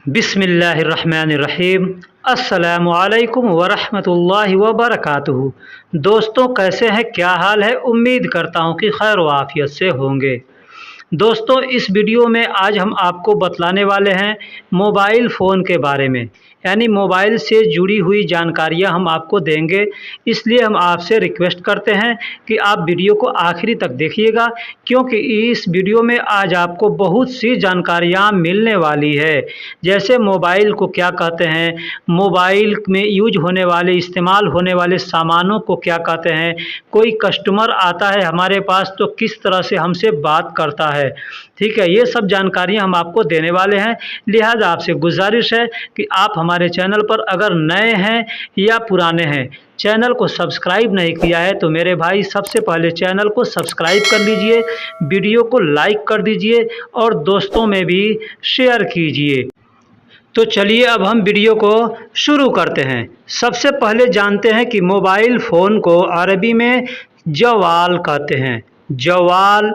बिस्मिल्लाहिर्रहमानिर्रहीम। अस्सलामुअलैकुम वरहमतुल्लाहि वबरकातुहू। दोस्तों, कैसे हैं? क्या हाल है? उम्मीद करता हूँ कि खैर व आफियत से होंगे। दोस्तों, इस वीडियो में आज हम आपको बतलाने वाले हैं मोबाइल फ़ोन के बारे में, यानी मोबाइल से जुड़ी हुई जानकारियां हम आपको देंगे। इसलिए हम आपसे रिक्वेस्ट करते हैं कि आप वीडियो को आखिरी तक देखिएगा, क्योंकि इस वीडियो में आज आपको बहुत सी जानकारियां मिलने वाली है। जैसे मोबाइल को क्या कहते हैं, मोबाइल में यूज होने वाले, इस्तेमाल होने वाले सामानों को क्या कहते हैं, कोई कस्टमर आता है हमारे पास तो किस तरह से हमसे बात करता है। ठीक है, ये सब जानकारियां हम आपको देने वाले हैं। लिहाजा आपसे गुजारिश है कि आप हमारे चैनल पर अगर नए हैं या पुराने हैं, चैनल को सब्सक्राइब नहीं किया है तो मेरे भाई सबसे पहले चैनल को सब्सक्राइब कर लीजिए, वीडियो को लाइक कर दीजिए और दोस्तों में भी शेयर कीजिए। तो चलिए अब हम वीडियो को शुरू करते हैं। सबसे पहले जानते हैं कि मोबाइल फ़ोन को अरबी में जवाल कहते हैं। जवाल,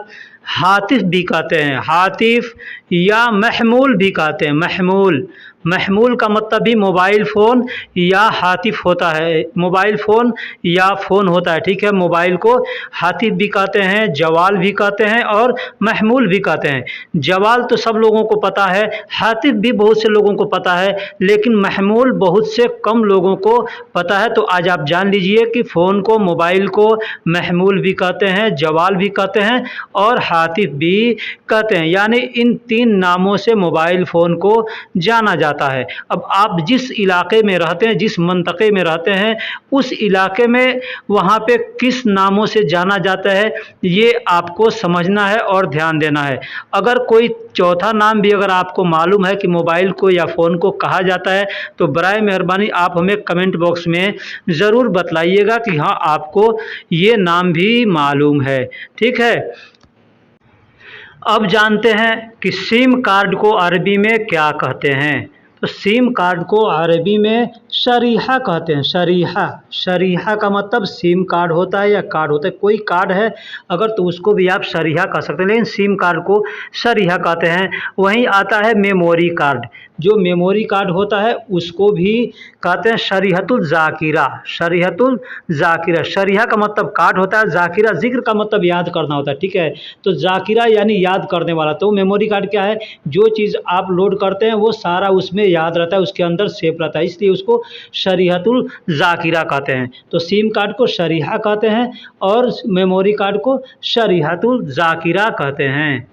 हातिफ भी कहते हैं, हातिफ, या महमूल भी कहते हैं। महमूल, महमूल का मतलब भी मोबाइल फ़ोन या हातिफ होता है। मोबाइल फ़ोन या फ़ोन होता है। ठीक है, मोबाइल को हातिफ भी कहते हैं, जवाल भी कहते हैं और महमूल भी कहते हैं। जवाल तो सब लोगों को पता है, हातिफ भी बहुत से लोगों को पता है, लेकिन महमूल बहुत से कम लोगों को पता है। तो आज आप जान लीजिए कि फ़ोन को, मोबाइल को महमूल भी कहते हैं, जवाल भी कहते हैं और हातिफ भी कहते हैं। यानी इन तीन नामों से मोबाइल फ़ोन को जाना जाता है। अब आप जिस इलाके में रहते हैं, जिस मंतके में रहते हैं, उस इलाके में वहाँ पे किस नामों से जाना जाता है, ये आपको समझना है और ध्यान देना है। अगर कोई चौथा नाम भी अगर आपको मालूम है कि मोबाइल को या फ़ोन को कहा जाता है, तो बराए मेहरबानी आप हमें कमेंट बॉक्स में ज़रूर बतलाइएगा कि हाँ, आपको ये नाम भी मालूम है। ठीक है, अब जानते हैं कि सिम कार्ड को अरबी में क्या कहते हैं। तो सिम कार्ड को अरबी में शरीहा कहते हैं। शरीहा, शरीहा का मतलब सिम कार्ड होता है या कार्ड होता है। कोई कार्ड है अगर तो उसको भी आप शरीहा कह सकते हैं, लेकिन सिम कार्ड को शरीहा कहते हैं। वहीं आता है मेमोरी कार्ड। जो मेमोरी कार्ड होता है उसको भी कहते हैं शरीहतुल ज़ाकिरा। शरीहतुल ज़ाकिरा, शरीहा का मतलब कार्ड होता है, ज़ाकिरा जिक्र का मतलब याद करना होता है। ठीक है, तो ज़ाकिरा यानी याद करने वाला। तो मेमोरी कार्ड क्या है, जो चीज़ आप लोड करते हैं वो सारा उसमें याद रहता है, उसके अंदर सेव रहता है, इसलिए उसको शरीहतुल ज़ाकिरा कहते हैं। तो सिम कार्ड को शरीहा कहते हैं और मेमोरी कार्ड को शरीहतुल ज़ाकिरा कहते हैं।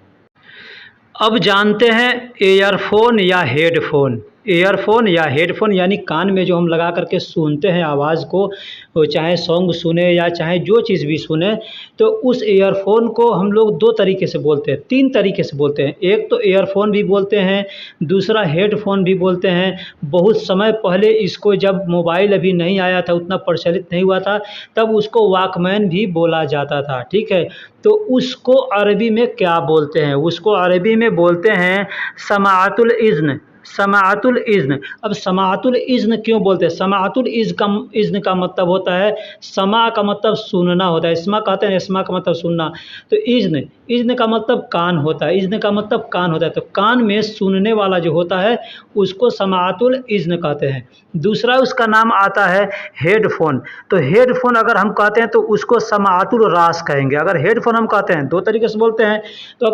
अब जानते हैं एयरफोन या हेडफोन। एयरफोन या हेडफोन यानी कान में जो हम लगा करके सुनते हैं आवाज़ को, चाहे सॉन्ग सुने या चाहे जो चीज़ भी सुने, तो उस एयरफोन को हम लोग दो तरीके से बोलते हैं, तीन तरीके से बोलते हैं। एक तो एयरफोन भी बोलते हैं, दूसरा हेडफोन भी बोलते हैं। बहुत समय पहले इसको, जब मोबाइल अभी नहीं आया था, उतना प्रचलित नहीं हुआ था, तब उसको वॉकमैन भी बोला जाता था। ठीक है, तो उसको अरबी में क्या बोलते हैं? उसको अरबी में बोलते हैं समाअतुल इज़्न। समाअतुल इज़्न। अब समाअतुल इज़्न क्यों बोलते हैं? समाअतुल इज़्न का मतलब होता है, समा का मतलब सुनना होता है। इस्मा कहते हैं, इस्मा का मतलब सुनना। तो इज़्न, इज़्न का मतलब कान होता है। इज़्न का मतलब कान होता है। तो कान में सुनने वाला जो होता है उसको समाअतुल इज़्न कहते हैं। दूसरा उसका नाम आता है हेडफोन। तो हेडफोन अगर हम कहते हैं तो उसको समाअतुल रास कहेंगे। अगर हेडफोन हम कहते हैं, दो तरीके से बोलते हैं, तो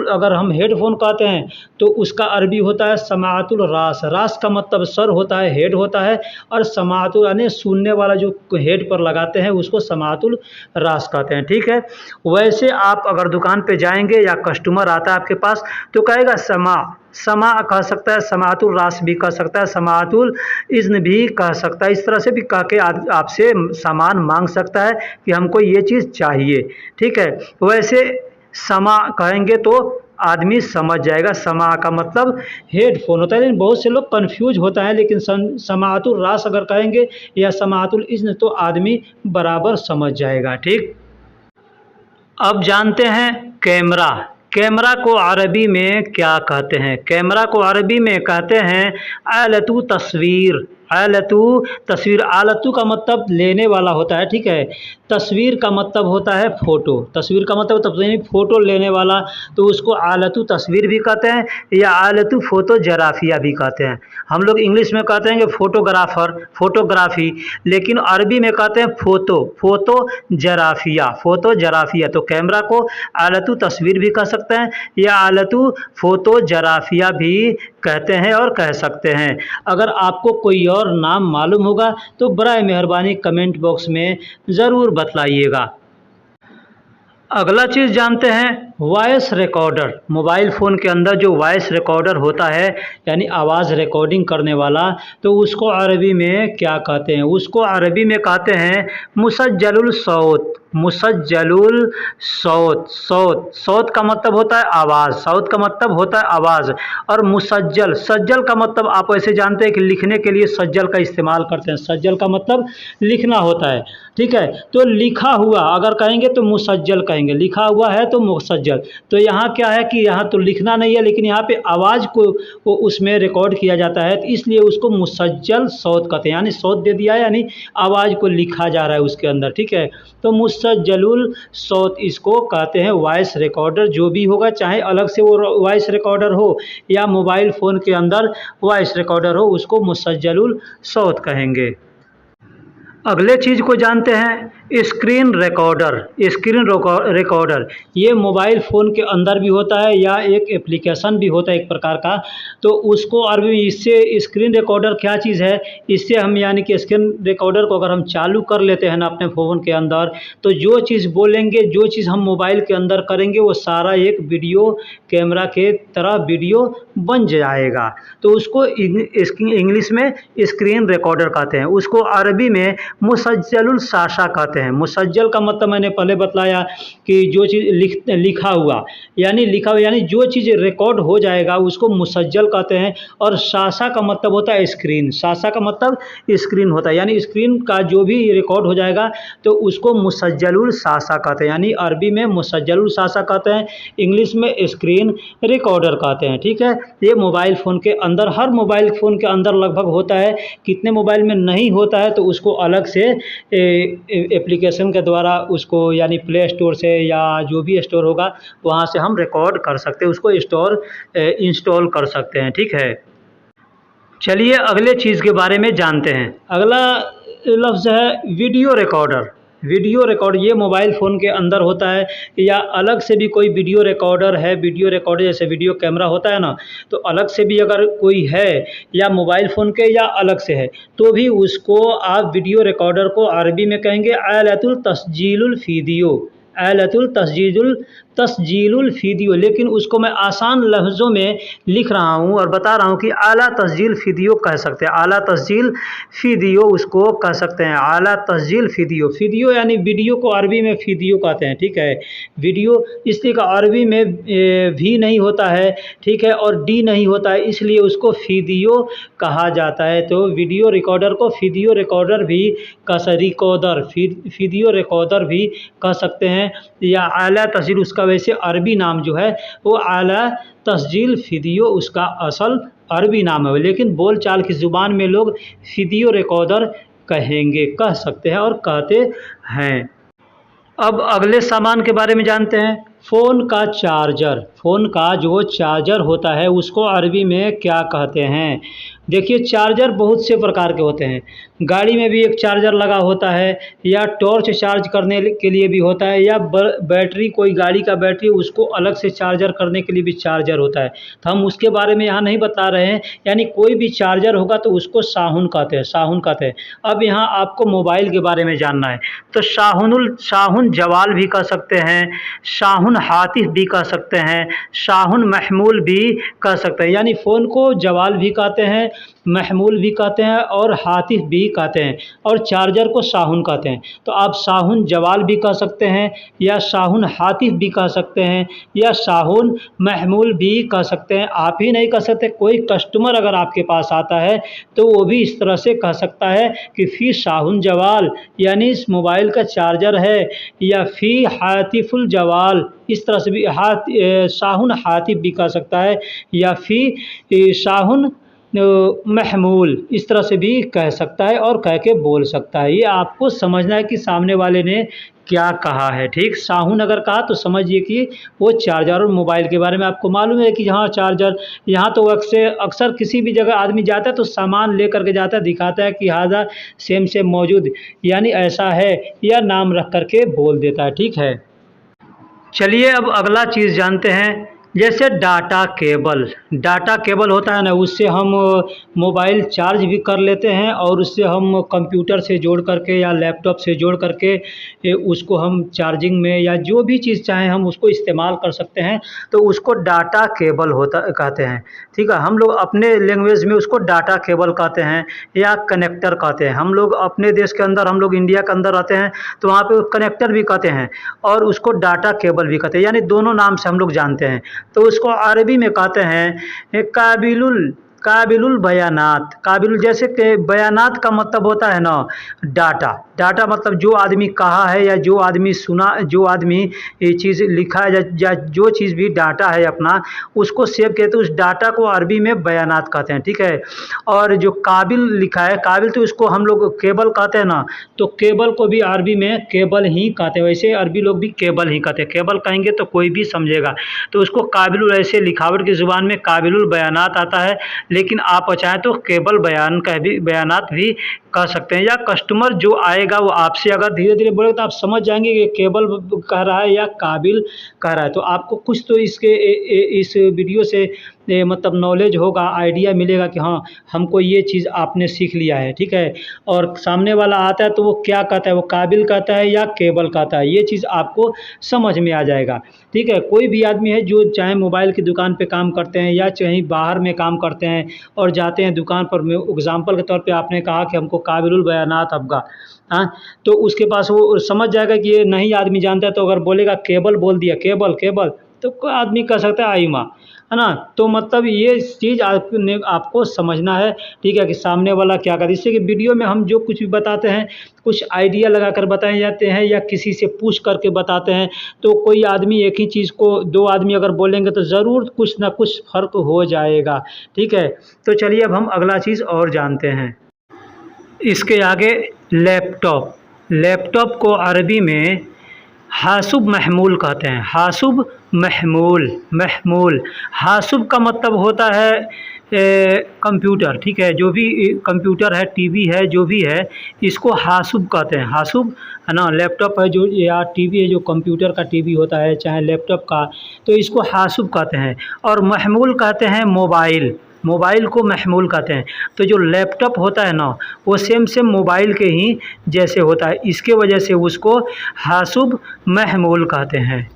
अगर हम हेडफोन कहते हैं तो उसका अरबी होता है समाअतुल रास। रास का मतलब सर होता है, हेड होता है, और समाअतुल यानी सुनने वाला जो हेड पर लगाते हैं उसको समाअतुल रास कहते हैं। ठीक है, वैसे आप अगर दुकान पे जाएंगे या कस्टमर आता है आपके पास तो कहेगा समा कह सकता है, समाअतुल रास भी कह सकता है, समाअतुल इज़्न भी कह सकता है। इस तरह से भी कह के आपसे सामान मांग सकता है कि हमको ये चीज़ चाहिए। ठीक है, वैसे समा कहेंगे तो आदमी समझ जाएगा। समा का मतलब हेडफोन होता है, लेकिन बहुत से लोग कंफ्यूज होता है। लेकिन समाअतुल रास अगर कहेंगे या समाअतुल इज़्न तो आदमी बराबर समझ जाएगा। ठीक, अब जानते हैं कैमरा। कैमरा को अरबी में क्या कहते हैं? कैमरा को अरबी में कहते हैं आलतु तस्वीर। आलतू तस्वीर, आलतू का मतलब लेने वाला होता है, ठीक है। तस्वीर का मतलब होता है फ़ोटो, तस्वीर का मतलब तस्वीर फ़ोटो लेने वाला, तो उसको आलतू तस्वीर भी कहते हैं या आलतू फ़ोटोग्राफिया भी कहते हैं। हम लोग इंग्लिश में कहते हैं कि फ़ोटोग्राफ़र, फ़ोटोग्राफ़ी, लेकिन अरबी में कहते हैं फ़ोटोग्राफिया, फ़ोटोग्राफिया। तो कैमरा को आलतू तस्वीर भी कह सकते हैं या आलतू फ़ोटोग्राफिया भी कहते हैं और कह सकते हैं। अगर आपको कोई और नाम मालूम होगा तो बराए मेहरबानी कमेंट बॉक्स में ज़रूर बतलाइएगा। अगला चीज़ जानते हैं वॉइस रिकॉर्डर। मोबाइल फ़ोन के अंदर जो वॉइस रिकॉर्डर होता है यानी आवाज़ रिकॉर्डिंग करने वाला, तो उसको अरबी में क्या कहते हैं? उसको अरबी में कहते हैं मुसज्जलुल सौत, मुसज्जलुल सौत। सौत, सौत का मतलब होता है आवाज़, सौत का मतलब होता है आवाज़। और मुसज्जल, सज्जल का मतलब आप ऐसे जानते हैं कि लिखने के लिए सज्जल का इस्तेमाल करते हैं, सज्जल का मतलब लिखना होता है, ठीक है। तो लिखा हुआ अगर कहेंगे तो मुसज्जल कहेंगे, लिखा हुआ है तो मुसज्जल। तो यहाँ क्या है कि यहाँ तो लिखना नहीं है, लेकिन यहाँ पे आवाज़ को उसमें रिकॉर्ड किया जाता है, तो इसलिए उसको मुसज्जल सौत कहते हैं, यानी सौत दे दिया है, यानी आवाज़ को लिखा जा रहा है उसके अंदर, ठीक है। तो मुसज्जलुल सौत इसको कहते हैं वॉइस रिकॉर्डर। जो भी होगा, चाहे अलग से वो वॉइस रिकॉर्डर हो या मोबाइल फ़ोन के अंदर वॉइस रिकॉर्डर हो, उसको मुसज्जलुल सौत कहेंगे। अगले चीज़ को जानते हैं स्क्रीन रिकॉर्डर। स्क्रीन रिकॉर्डर ये मोबाइल फ़ोन के अंदर भी होता है या एक एप्लीकेशन भी होता है एक प्रकार का। तो उसको अरबी में, इससे स्क्रीन रिकॉर्डर क्या चीज़ है, इससे हम यानी कि स्क्रीन रिकॉर्डर को अगर हम चालू कर लेते हैं ना अपने फ़ोन के अंदर, तो जो चीज़ बोलेंगे, जो चीज़ हम मोबाइल के अंदर करेंगे, वो सारा एक वीडियो कैमरा के तरह वीडियो बन जाएगा। तो उसको इंग्लिश में स्क्रीन रिकॉर्डर कहते हैं। उसको अरबी में मुसज्जलुल साशा कहते हैं। मुसज्जल का मतलब मैंने पहले बतलाया कि जो चीज़ लिखा हुआ, यानी जो चीज़ रिकॉर्ड हो जाएगा उसको मुसज्जल कहते हैं। और साशा का मतलब होता है स्क्रीन, साशा का मतलब स्क्रीन होता है, यानी स्क्रीन का जो भी रिकॉर्ड हो जाएगा तो उसको मुसज्जलुल साशा कहते हैं, यानी अरबी में मुसज्जलुल साशा कहते हैं, इंग्लिश में स्क्रीन रिकॉर्डर कहते हैं, ठीक है। ये मोबाइल फ़ोन के अंदर, हर मोबाइल फ़ोन के अंदर लगभग होता है, कितने मोबाइल में नहीं होता है तो उसको अलग से एप्लीकेशन के द्वारा उसको, यानी प्ले स्टोर से या जो भी स्टोर होगा वहाँ से हम रिकॉर्ड कर सकते हैं, उसको इंस्टॉल कर सकते हैं, ठीक है। चलिए अगले चीज़ के बारे में जानते हैं। अगला लफ्ज़ है वीडियो रिकॉर्डर। वीडियो रिकॉर्ड ये मोबाइल फ़ोन के अंदर होता है या अलग से भी कोई वीडियो रिकॉर्डर है, वीडियो रिकॉर्डर जैसे वीडियो कैमरा होता है ना, तो अलग से भी अगर कोई है या मोबाइल फ़ोन के या अलग से है, तो भी उसको आप वीडियो रिकॉर्डर को अरबी में कहेंगे आलतुल तस्जीलुल वीडियो, आलतुल तस्जीलुल वीडियो। लेकिन उसको मैं आसान लफ्ज़ों में लिख रहा हूँ और बता रहा हूँ कि आला तस्जील वीडियो कह सकते हैं, आला तस्जील वीडियो उसको कह सकते हैं, आला तस्जील वीडियो। वीडियो यानी वीडियो को अरबी में वीडियो कहते हैं, ठीक है। वीडियो इसलिए का अरबी में भी नहीं होता है, ठीक है, और डी नहीं होता है, इसलिए उसको वीडियो कहा जाता है। तो वीडियो रिकॉर्डर को वीडियो रिकॉर्डर भी वीडियो रिकॉर्डर भी कह सकते हैं या आला तस्जील, उसका वैसे अरबी नाम जो है वो आला तस्जील वीडियो उसका असल अरबी नाम है, लेकिन बोलचाल की ज़ुबान में लोग वीडियो रिकॉर्डर कहेंगे, कह सकते हैं और कहते हैं। अब अगले सामान के बारे में जानते हैं। फ़ोन का चार्जर। फ़ोन का जो चार्जर होता है उसको अरबी में क्या कहते हैं? देखिए चार्जर बहुत से प्रकार के होते हैं। गाड़ी में भी एक चार्जर लगा होता है या टॉर्च चार्ज करने के लिए भी होता है या बैटरी, कोई गाड़ी का बैटरी उसको अलग से चार्जर करने के लिए भी चार्जर होता है। तो हम उसके बारे में यहाँ नहीं बता रहे हैं, यानी कोई भी चार्जर होगा तो उसको शाहुन कहते हैं, शाहुन कहते हैं। अब यहाँ आपको मोबाइल के बारे में जानना है तो शाहुन जवाल भी कह सकते हैं, शाहुन हातिफ भी कह सकते हैं, शाहुन महमूल भी कह सकते हैं। यानी फ़ोन को जवाल भी कहते हैं, महमूल भी कहते हैं और हातिफ भी कहते हैं, और चार्जर को शाहुन कहते हैं। तो आप शाहुन जवाल भी कह सकते हैं या शाहुन हातिफ भी कह सकते हैं या शाहुन महमूल भी कह सकते हैं। आप ही नहीं कह सकते, कोई कस्टमर अगर आपके पास आता है तो वो भी इस तरह से कह सकता है कि फ़ी शाहुन जवाल, यानी इस मोबाइल का चार्जर है, या फ़ी हातिफुल जवाल, इस तरह से भी शाहुन हातिफ भी कह सकता है, या फ़ी शाहुन महमूल इस तरह से भी कह सकता है और कह के बोल सकता है। ये आपको समझना है कि सामने वाले ने क्या कहा है। ठीक, साहुन अगर कहा तो समझिए कि वो चार्जर और मोबाइल के बारे में आपको मालूम है कि हाँ चार्जर, यहाँ तो अक्सर किसी भी जगह आदमी जाता है तो सामान लेकर के जाता है, दिखाता है कि हाज़ा सेम सेम मौजूद, यानी ऐसा है, या नाम रख कर के बोल देता है। ठीक है, चलिए अब अगला चीज़ जानते हैं। जैसे डाटा केबल होता है ना, उससे हम मोबाइल चार्ज भी कर लेते हैं और उससे हम कंप्यूटर से जोड़ करके या लैपटॉप से जोड़ करके उसको हम चार्जिंग में या जो भी चीज़ चाहें हम उसको इस्तेमाल कर सकते हैं, तो उसको डाटा केबल होता कहते हैं। ठीक है, हम लोग अपने लैंग्वेज में उसको डाटा केबल कहते हैं या कनेक्टर कहते हैं। हम लोग अपने देश के अंदर, हम लोग इंडिया के अंदर रहते हैं तो वहाँ पे कनेक्टर भी कहते हैं और उसको डाटा केबल भी कहते हैं, यानी दोनों नाम से हम लोग जानते हैं। तो उसको अरबी में कहते हैं काबिलुल बयानात। काबिल जैसे कि बयानात का मतलब होता है ना डाटा मतलब जो आदमी कहा है या जो आदमी सुना, जो आदमी ये चीज़ लिखा है या जो चीज़ भी डाटा है अपना, उसको सेव किया तो उस डाटा को अरबी में बयानात कहते हैं। ठीक है, और जो काबिल लिखा है, काबिल तो इसको हम लोग केबल कहते हैं ना, तो केबल को भी अरबी में केबल ही कहते हैं। वैसे अरबी लोग भी केबल ही कहते हैं, केबल कहेंगे तो कोई भी समझेगा। तो उसको काबिलुल, ऐसे लिखावट की ज़ुबान में काबिलुल बयानात आता है, लेकिन आप चाहें तो केबल बयानात भी कह सकते हैं। या कस्टमर जो आएगा वो आपसे अगर धीरे धीरे बोलेगा तो आप समझ जाएंगे कि केबल कह रहा है या काबिल कह रहा है। तो आपको कुछ तो इस वीडियो से मतलब नॉलेज होगा, आइडिया मिलेगा कि हाँ हमको ये चीज़ आपने सीख लिया है। ठीक है, और सामने वाला आता है तो वो क्या कहता है, वो काबिल कहता है या केबल कहता है, ये चीज़ आपको समझ में आ जाएगा। ठीक है, कोई भी आदमी है जो चाहे मोबाइल की दुकान पे काम करते हैं या चाहे बाहर में काम करते हैं और जाते हैं दुकान पर, एग्जाम्पल के तौर पे आपने कहा कि हमको काबिलुल बयानात अफ़गा, हाँ, तो उसके पास वो समझ जाएगा कि ये नहीं आदमी जानता है। तो अगर बोलेगा केबल बोल दिया, केबल तो कोई आदमी कह सकता है आइमा, है ना। तो मतलब ये चीज़ आपको समझना है। ठीक है, कि सामने वाला क्या कर, इससे कि वीडियो में हम जो कुछ भी बताते हैं कुछ आइडिया लगा कर बताए जाते हैं या किसी से पूछ करके बताते हैं। तो कोई आदमी एक ही चीज़ को दो आदमी अगर बोलेंगे तो ज़रूर कुछ ना कुछ फ़र्क हो जाएगा। ठीक है, तो चलिए अब हम अगला चीज़ और जानते हैं। इसके आगे लैपटॉप को अरबी में हासुब महमूल कहते हैं। हासुब महमूल। हासुब का मतलब होता है कंप्यूटर। ठीक है, जो भी कंप्यूटर है, टीवी है, जो भी है, इसको हासुब कहते हैं। हासुब है ना, लैपटॉप है जो या टीवी है, जो कंप्यूटर का टीवी होता है चाहे लैपटॉप का, तो इसको हासुब कहते हैं। और महमूल कहते हैं मोबाइल को महमूल कहते हैं। तो जो लैपटॉप होता है ना, वो सेम मोबाइल के ही जैसे होता है, इसके वजह से उसको हासुब महमूल कहते हैं।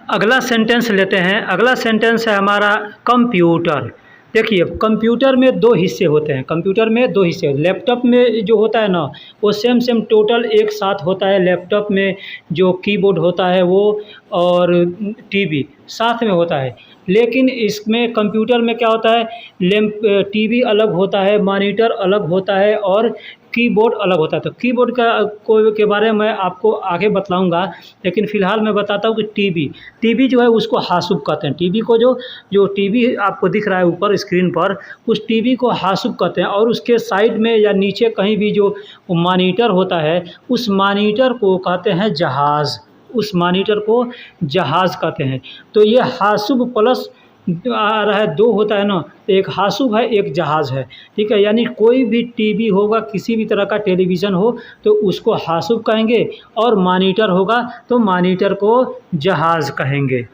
अगला सेंटेंस लेते हैं। अगला सेंटेंस है हमारा कंप्यूटर। देखिए, कंप्यूटर में दो हिस्से होते हैं। लैपटॉप में जो होता है ना, वो सेम टोटल एक साथ होता है। लैपटॉप में जो कीबोर्ड होता है वो और टीवी साथ में होता है। लेकिन इसमें कंप्यूटर में क्या होता है, टीवी अलग होता है, मॉनिटर अलग होता है और कीबोर्ड अलग होता है। तो कीबोर्ड के बारे में मैं आपको आगे बतलाऊंगा, लेकिन फ़िलहाल मैं बताता हूँ कि टीवी जो है उसको हासुब कहते हैं। टीवी को जो टीवी आपको दिख रहा है ऊपर स्क्रीन पर, उस टीवी को हासुब कहते हैं। और उसके साइड में या नीचे कहीं भी जो मॉनिटर होता है, उस मॉनिटर को कहते हैं जहाज़ कहते हैं। तो ये हासुब प्लस आ रहा है, दो होता है ना, एक हासुब है एक जहाज़ है। ठीक है, यानी कोई भी टीवी होगा, किसी भी तरह का टेलीविज़न हो तो उसको हासुब कहेंगे, और मॉनिटर होगा तो मॉनिटर को जहाज़ कहेंगे।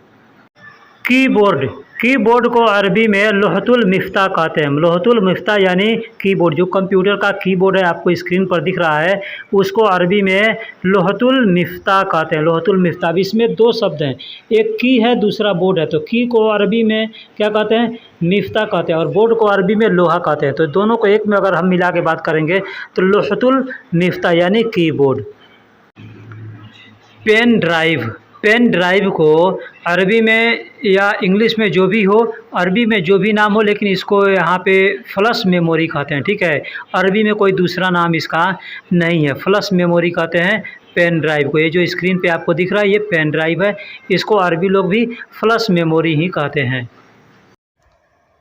कीबोर्ड को अरबी में लोहतुल मिफ्ता कहते हैं। लोहतुल मिफ्ता यानी कीबोर्ड, जो कंप्यूटर का कीबोर्ड है आपको स्क्रीन पर दिख रहा है, उसको अरबी में लोहतुल मिफ्ता कहते हैं। लोहतुल मिफ्ता, अब इसमें दो शब्द हैं, एक की है दूसरा बोर्ड है। तो की को अरबी में क्या कहते हैं, मिफ्ता कहते हैं, और बोर्ड को अरबी में लोहा कहते हैं। तो दोनों को एक में अगर हम मिला के बात करेंगे तो लोहतुल मिफ्ता यानी कीबोर्ड। पेन ड्राइव को अरबी में या इंग्लिश में जो भी हो, अरबी में जो भी नाम हो, लेकिन इसको यहाँ पे फ्लश मेमोरी कहते हैं। ठीक है, अरबी में कोई दूसरा नाम इसका नहीं है, फ्लश मेमोरी कहते हैं पेन ड्राइव को। ये जो स्क्रीन पे आपको दिख रहा है ये पेन ड्राइव है, इसको अरबी लोग भी फ्लश मेमोरी ही कहते हैं।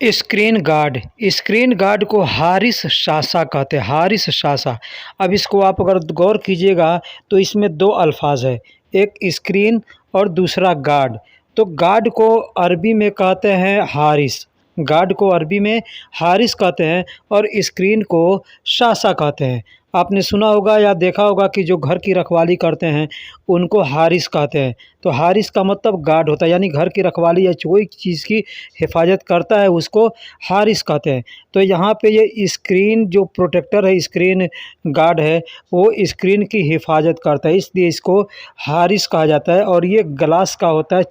Screen guard. स्क्रीन गार्ड को हारिस शासा कहते हैं, हारिस शासा। अब इसको आप अगर गौर कीजिएगा तो इसमें दो अल्फाज है, एक स्क्रीन और दूसरा गार्ड। तो गार्ड को अरबी में कहते हैं हारिस, गार्ड को अरबी में हारिस कहते हैं और स्क्रीन को शासा कहते हैं। आपने सुना होगा या देखा होगा कि जो घर की रखवाली करते हैं उनको हारिस कहते हैं। तो हारिस का मतलब गार्ड होता है, यानी घर की रखवाली या कोई चीज़ की हिफाजत करता है उसको हारिस कहते हैं। तो यहाँ पे ये स्क्रीन जो प्रोटेक्टर है, स्क्रीन गार्ड है, वो स्क्रीन की हिफाजत करता है, इसलिए इसको हारिस कहा जाता है। और ये ग्लास का होता है,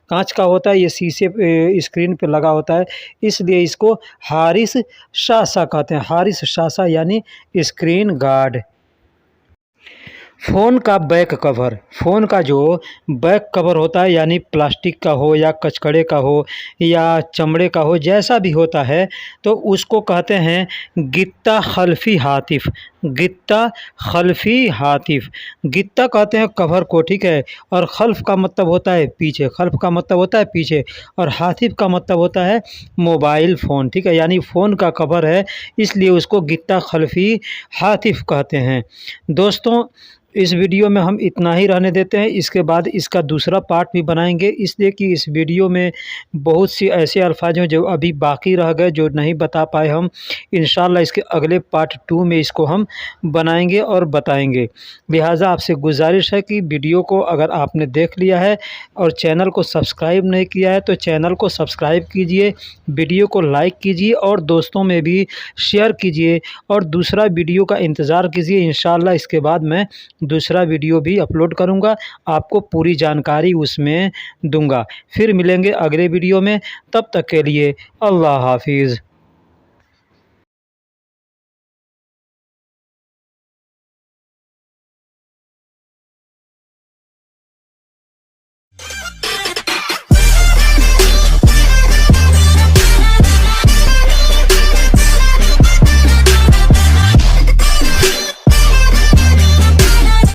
कांच का होता है, ये शीशे पे स्क्रीन पे लगा होता है, इसलिए इसको हारिस शासा कहते हैं, हारिस शासा यानी स्क्रीन गार्ड। फ़ोन का बैक कवर। फ़ोन का जो बैक कवर होता है, यानी प्लास्टिक का हो या कचकड़े का हो या चमड़े का हो, जैसा भी होता है, तो उसको कहते हैं गित्ता खल्फ़ी हातिफ़। गित्ता खल्फ़ी हातिफ़। गित्ता कहते हैं कवर को, ठीक है। और खल्फ़ का मतलब होता है पीछे, खल्फ़ का मतलब होता है पीछे, और हातिफ़ का मतलब होता है मोबाइल फ़ोन, ठीक है। यानी फ़ोन का कवर है, इसलिए उसको गित्ता खल्फ़ी हातिफ़ कहते हैं। दोस्तों, इस वीडियो में हम इतना ही रहने देते हैं, इसके बाद इसका दूसरा पार्ट भी बनाएंगे, इसलिए कि इस वीडियो में बहुत सी ऐसे अल्फाज हैं जो अभी बाकी रह गए, जो नहीं बता पाए हम। इंशाल्लाह इसके अगले पार्ट 2 में इसको हम बनाएंगे और बताएंगे। लिहाजा आपसे गुजारिश है कि वीडियो को अगर आपने देख लिया है और चैनल को सब्सक्राइब नहीं किया है तो चैनल को सब्सक्राइब कीजिए, वीडियो को लाइक कीजिए और दोस्तों में भी शेयर कीजिए, और दूसरा वीडियो का इंतज़ार कीजिए। इंशाल्लाह इसके बाद मैं दूसरा वीडियो भी अपलोड करूंगा, आपको पूरी जानकारी उसमें दूंगा। फिर मिलेंगे अगले वीडियो में, तब तक के लिए अल्लाह हाफिज़।